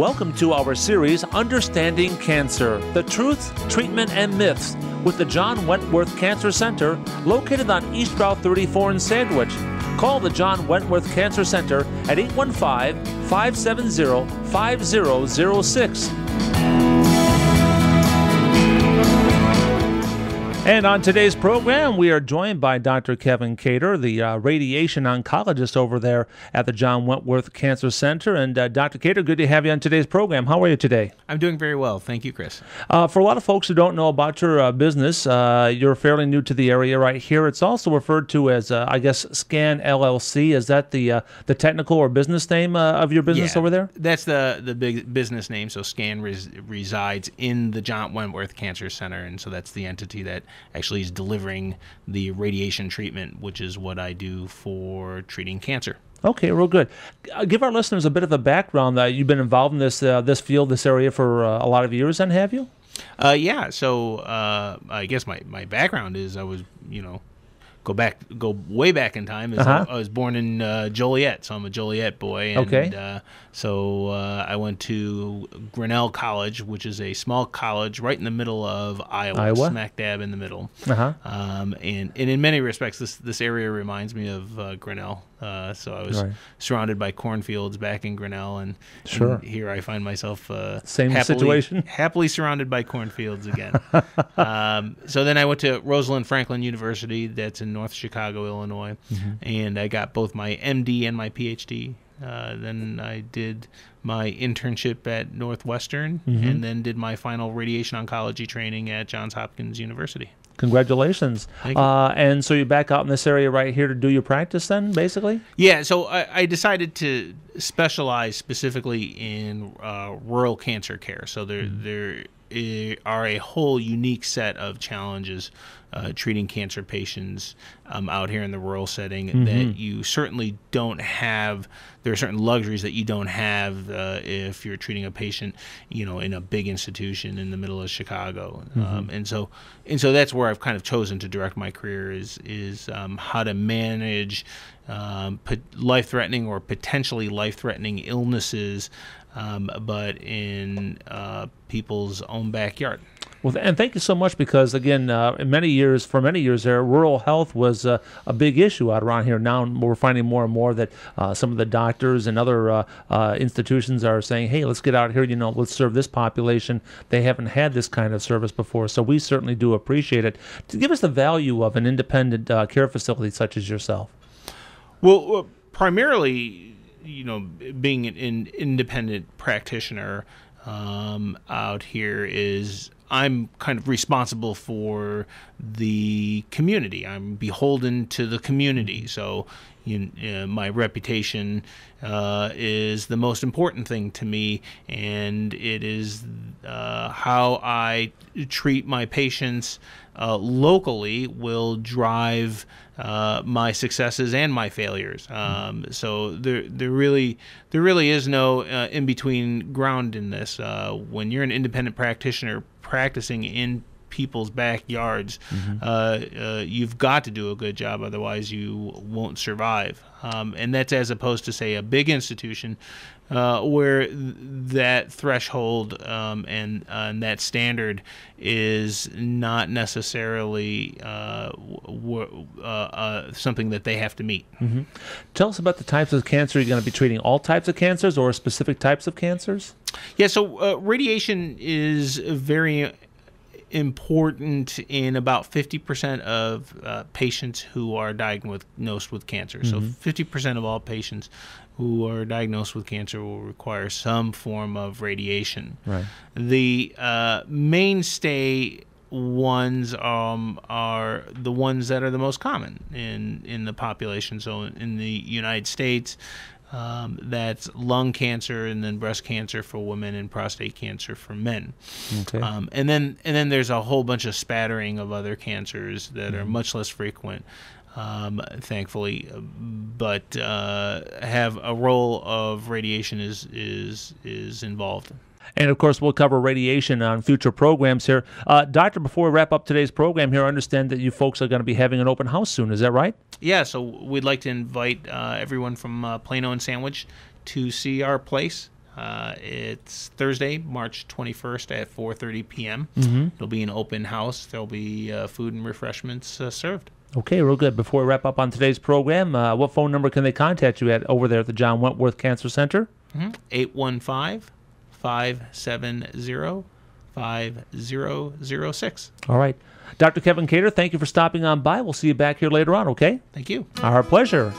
Welcome to our series, Understanding Cancer, the Truths, Treatment, and Myths with the John Wentworth Cancer Center, located on East Route 34 in Sandwich. Call the John Wentworth Cancer Center at 815-570-5006. And on today's program, we are joined by Dr. Kevin Cater, the radiation oncologist over there at the John Wentworth Cancer Center. And Dr. Cater, good to have you on today's program. How are you today? I'm doing very well. Thank you, Chris. For a lot of folks who don't know about your business, you're fairly new to the area right here. It's also referred to as, I guess, SKAN LLC. Is that the technical or business name of your business over there? That's the big business name. So SKAN resides in the John Wentworth Cancer Center, and so that's the entity that actually is delivering the radiation treatment, which is what I do for treating cancer. Okay, real good. Give our listeners a bit of a background. You've been involved in this field, this area for a lot of years, then, have you? Yeah. So I guess my background is I was, go way back in time. I was born in Joliet, so I'm a Joliet boy. And, okay. So I went to Grinnell College, which is a small college right in the middle of Iowa? Smack dab in the middle. And in many respects, this area reminds me of Grinnell. So I was surrounded by cornfields back in Grinnell, and here I find myself happily surrounded by cornfields again. So then I went to Rosalind Franklin University, that's in North Chicago, Illinois, and I got both my MD and my PhD. Then I did my internship at Northwestern, and then did my final radiation oncology training at Johns Hopkins University. Congratulations. Thank you. And so you're back out in this area right here to do your practice then, basically? Yeah, so I decided to specialize specifically in rural cancer care. So there are a whole unique set of challenges treating cancer patients out here in the rural setting that you certainly don't have. There are certain luxuries that you don't have if you're treating a patient, in a big institution in the middle of Chicago. And so that's where I've kind of chosen to direct my career is how to manage life-threatening or potentially life-threatening illnesses, but in people's own backyard. Well, and thank you so much, because again, for many years there, rural health was a big issue out around here. Now we're finding more and more that some of the doctors and other institutions are saying, "Hey, let's get out here. Let's serve this population. They haven't had this kind of service before." So we certainly do appreciate it. To give us the value of an independent care facility such as yourself. Well, primarily, being an independent practitioner out here is I'm kind of responsible for the community. I'm beholden to the community. So my reputation is the most important thing to me, and it is how I treat my patients locally will drive my successes and my failures. So there really is no in between ground in this. When you're an independent practitioner practicing in people's backyards, you've got to do a good job, otherwise you won't survive. And that's as opposed to, say, a big institution where that threshold and that standard is not necessarily something that they have to meet. Tell us about the types of cancer you're going to be treating. All types of cancers or specific types of cancers? Yeah, so radiation is very important in about 50% of patients who are diagnosed with cancer. So 50% of all patients who are diagnosed with cancer will require some form of radiation. Right. The mainstay ones are the ones that are the most common in the population. So in the United States, that's lung cancer, and then breast cancer for women, and prostate cancer for men. Okay. And then there's a whole bunch of spattering of other cancers that are much less frequent, thankfully, but have a role of radiation is involved. And, of course, we'll cover radiation on future programs here. Doctor, before we wrap up today's program here, I understand that you folks are going to be having an open house soon. Is that right? Yeah, so we'd like to invite everyone from Plano and Sandwich to see our place. It's Thursday, March 21st at 4:30 p.m. It'll be an open house. There'll be food and refreshments served. Okay, real good. Before we wrap up on today's program, what phone number can they contact you at over there at the John Wentworth Cancer Center? 815-570-5006. All right. Dr. Kevin Cater, thank you for stopping on by. We'll see you back here later on, okay? Thank you. Our pleasure.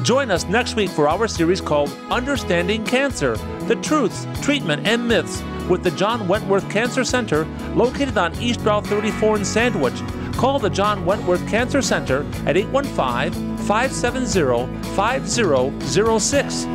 Join us next week for our series called Understanding Cancer, the Truths, Treatment, and Myths with the John Wentworth Cancer Center located on East Route 34 in Sandwich. Call the John Wentworth Cancer Center at 815-570-5006.